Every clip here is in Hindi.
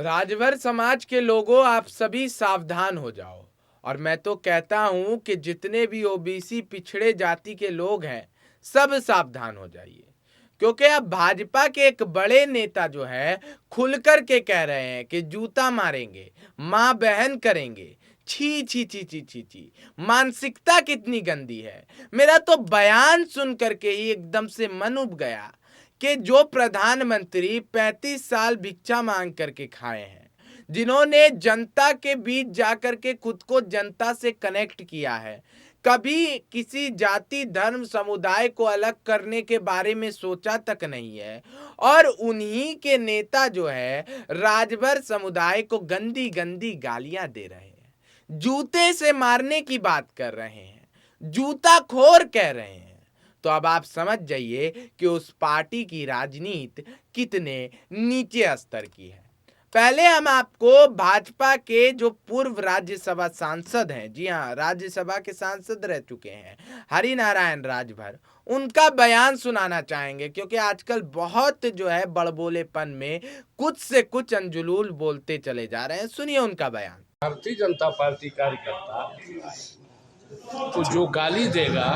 राजभर समाज के लोगों, आप सभी सावधान हो जाओ। और मैं तो कहता हूं कि जितने भी ओबीसी पिछड़े जाति के लोग हैं, सब सावधान हो जाइए। क्योंकि अब भाजपा के एक बड़े नेता जो है खुल कर के कह रहे हैं कि जूता मारेंगे, मां बहन करेंगे। छी छी छी छी छी छी, मानसिकता कितनी गंदी है। मेरा तो बयान सुन करके ही एकदम से मन उब गया कि जो प्रधानमंत्री 35 साल भिक्षा मांग करके खाए हैं, जिन्होंने जनता के बीच जाकर के खुद को जनता से कनेक्ट किया है, कभी किसी जाति धर्म समुदाय को अलग करने के बारे में सोचा तक नहीं है, और उन्हीं के नेता जो है राजभर समुदाय को गंदी गंदी गालियां दे रहे हैं, जूते से मारने की बात कर रहे हैं, जूता खोर कह रहे हैं। तो अब आप समझ जाइए कि उस पार्टी की राजनीति कितने नीचे स्तर की है। पहले हम आपको भाजपा के जो पूर्व राज्यसभा सांसद हैं, जी हाँ, राज्यसभा के सांसद रह चुके हैं, हरिनारायण राजभर, उनका बयान सुनाना चाहेंगे। क्योंकि आजकल बहुत जो है बड़बोलेपन में कुछ से कुछ अंजुलूल बोलते चले जा रहे हैं। सुनिए उनका बयान। भारतीय जनता पार्टी कार्यकर्ता को जो गाली देगा,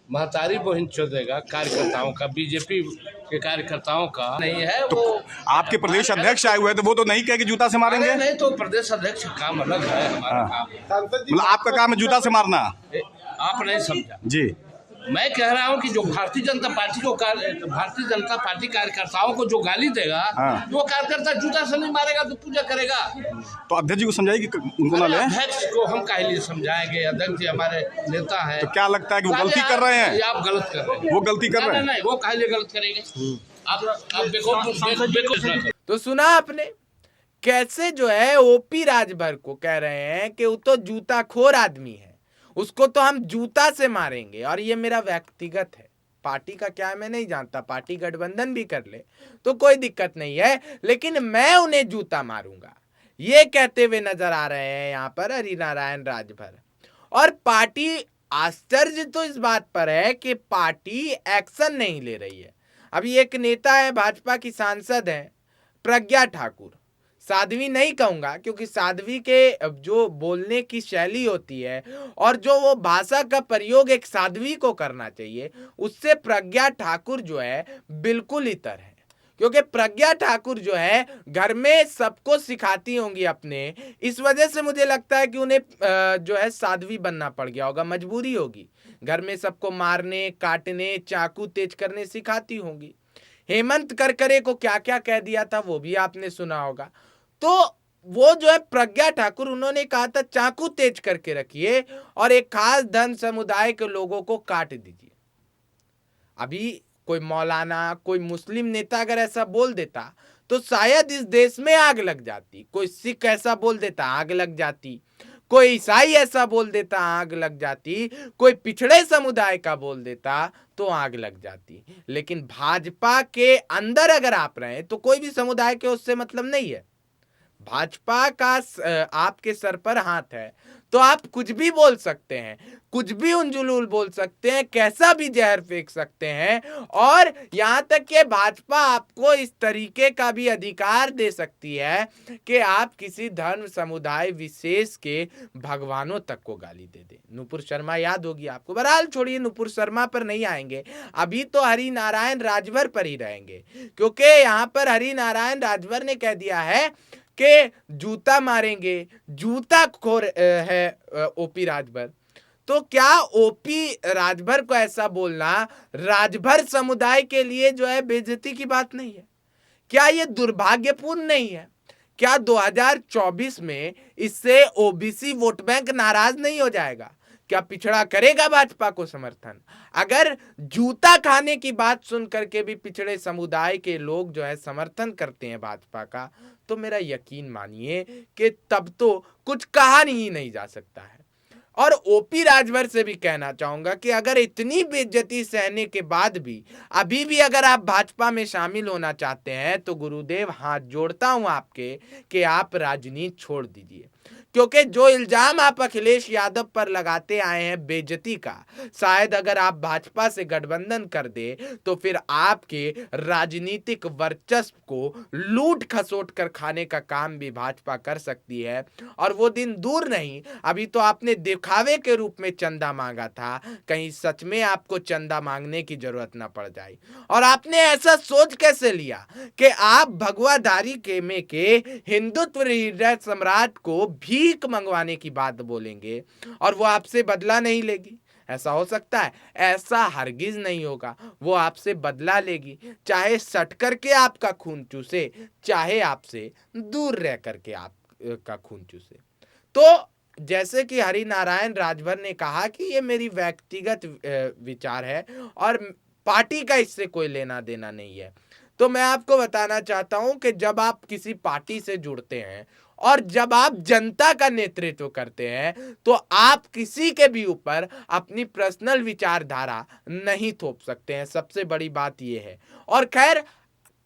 महतारी बहन देगा कार्यकर्ताओं का, बीजेपी के कार्यकर्ताओं का नहीं है। तो वो आपके प्रदेश अध्यक्ष आए हुए थे, वो तो नहीं कहे कि जूता से मारेंगे। नहीं, तो प्रदेश अध्यक्ष का काम अलग है, हमारा काम। मतलब आपका काम है जूता से मारना। आप नहीं समझा जी, मैं कह रहा हूं कि जो भारतीय जनता पार्टी कार्यकर्ताओं को जो गाली देगा, वो कार्यकर्ता जूता से नहीं मारेगा तो पूजा करेगा। तो अध्यक्ष जी को समझाइए कि उनको ना ले। अध्यक्ष को हम काहे लिए समझाएंगे? अध्यक्ष जी हमारे नेता है। तो क्या लगता है कि वो गलती कर रहे हैं? आप गलत कर रहे हैं। वो गलती कर रहे हैं? नहीं, वो काहे लिए गलत करेंगे? आप देखो। तो सुना आपने कैसे जो है ओपी राजभर को कह रहे हैं कि वो तो जूता खोर आदमी है, उसको तो हम जूता से मारेंगे। और ये मेरा व्यक्तिगत है, पार्टी का क्या है मैं नहीं जानता, पार्टी गठबंधन भी कर ले तो कोई दिक्कत नहीं है, लेकिन मैं उन्हें जूता मारूंगा, ये कहते हुए नजर आ रहे हैं यहाँ पर हरिनारायण राजभर। और पार्टी, आश्चर्य तो इस बात पर है कि पार्टी एक्शन नहीं ले रही है। अभी एक नेता है, भाजपा की सांसद है प्रज्ञा ठाकुर, साध्वी नहीं कहूंगा क्योंकि साध्वी के जो बोलने की शैली होती है और जो वो भाषा का प्रयोग एक साध्वी को करना चाहिए, उससे प्रज्ञा ठाकुर जो है बिल्कुल इतर है। क्योंकि प्रज्ञा ठाकुर जो है घर में सबको सिखाती होंगी अपने, इस वजह से मुझे लगता है कि उन्हें जो है साध्वी बनना पड़ गया होगा, मजबूरी होगी। घर में सबको मारने काटने चाकू तेज करने सिखाती होंगी। हेमंत करकरे को क्या क्या कह दिया था वो भी आपने सुना होगा। तो वो जो है प्रज्ञा ठाकुर, उन्होंने कहा था चाकू तेज करके रखिए और एक खास धन समुदाय के लोगों को काट दीजिए। अभी कोई मौलाना, कोई मुस्लिम नेता अगर ऐसा बोल देता तो शायद इस देश में आग लग जाती। कोई सिख ऐसा बोल देता, आग लग जाती। कोई ईसाई ऐसा बोल देता, आग लग जाती। कोई पिछड़े समुदाय का बोल देता तो आग लग जाती। लेकिन भाजपा के अंदर अगर आप रहे तो कोई भी समुदाय के उससे मतलब नहीं है। भाजपा का आपके सर पर हाथ है तो आप कुछ भी बोल सकते हैं, कुछ भी उंजुलूल बोल सकते हैं, कैसा भी जहर फेंक सकते हैं। और यहां तक कि भाजपा आपको इस तरीके का भी अधिकार दे सकती है कि आप किसी धर्म समुदाय विशेष के भगवानों तक को गाली दे दे। नुपुर शर्मा याद होगी आपको। बहरहाल छोड़िए, नुपुर शर्मा पर नहीं आएंगे, अभी तो हरिनारायण राजभर पर ही रहेंगे। क्योंकि यहाँ पर हरिनारायण राजभर ने कह दिया है कि जूता मारेंगे, जूता खोर है ओपी राजभर। तो क्या ओपी राजभर को ऐसा बोलना राजभर समुदाय के लिए जो है बेइज्जती की बात नहीं है? क्या ये दुर्भाग्यपूर्ण नहीं है? क्या 2024 में इससे ओबीसी वोट बैंक नाराज नहीं हो जाएगा? क्या पिछड़ा करेगा भाजपा को समर्थन? अगर जूता खाने की बात सुन करके भी पिछड़े समुदाय के लोग जो है समर्थन करते हैं भाजपा का, तो मेरा यकीन मानिए कि तब तो कुछ कहा ही नहीं जा सकता है। और ओपी राजभर से भी कहना चाहूंगा कि अगर इतनी बेइज्जती सहने के बाद भी अभी भी अगर आप भाजपा में शामिल होना चाहते हैं तो गुरुदेव हाथ जोड़ता हूं आपके कि आप राजनीति छोड़ दीजिए। क्योंकि जो इल्जाम आप अखिलेश यादव पर लगाते आए हैं बेइज्जती का, शायद अगर आप भाजपा से गठबंधन कर दे तो फिर आपके राजनीतिक वर्चस्व को लूट खसोट कर खाने का काम भी भाजपा कर सकती है। और वो दिन दूर नहीं, अभी तो आपने दिखावे के रूप में चंदा मांगा था, कहीं सच में आपको चंदा मांगने की जरूरत ना पड़ जाए। और आपने ऐसा सोच कैसे लिया कि आप भगवाधारी के हिंदुत्व हृदय सम्राट को भीख मंगवाने की बात बोलेंगे और वो आपसे बदला नहीं लेगी? ऐसा हो सकता है? ऐसा हरगिज नहीं होगा। वो आपसे बदला लेगी, चाहे सट करके आपका खून चूसे, चाहे आपसे दूर रह करके आपका खून चूसे। तो जैसे कि हरिनारायण राजभर ने कहा कि ये मेरी व्यक्तिगत विचार है और पार्टी का इससे कोई लेना देना नहीं है। तो मैं आपको बताना चाहता हूं कि जब आप किसी पार्टी से जुड़ते हैं और जब आप जनता का नेतृत्व करते हैं तो आप किसी के भी ऊपर अपनी पर्सनल विचारधारा नहीं थोप सकते हैं। सबसे बड़ी बात यह है। और खैर,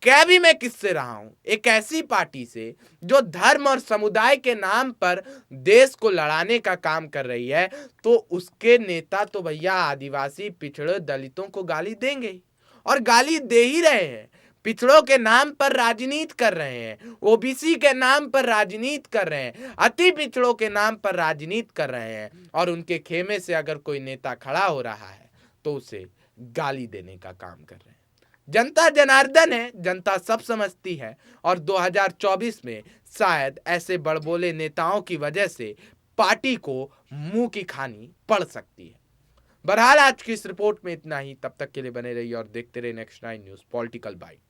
कह भी मैं किससे रहा हूं? एक ऐसी पार्टी से जो धर्म और समुदाय के नाम पर देश को लड़ाने का काम कर रही है। तो उसके नेता तो भैया आदिवासी, पिछड़े, दलितों को गाली देंगे ही, और गाली दे ही रहे हैं। पिछड़ों के नाम पर राजनीति कर रहे हैं, ओबीसी के नाम पर राजनीति कर रहे हैं, अति पिछड़ों के नाम पर राजनीति कर रहे हैं। और उनके खेमे से अगर कोई नेता खड़ा हो रहा है तो उसे गाली देने का काम कर रहे हैं। जनता जनार्दन है, जनता सब समझती है। और 2024 में शायद ऐसे बड़बोले नेताओं की वजह से पार्टी को मुंह की खानी पड़ सकती है। बहरहाल आज की इस रिपोर्ट में इतना ही। तब तक के लिए बने रहिए और देखते रहिए नेक्स्ट 9 न्यूज़ पॉलिटिकल बाइट।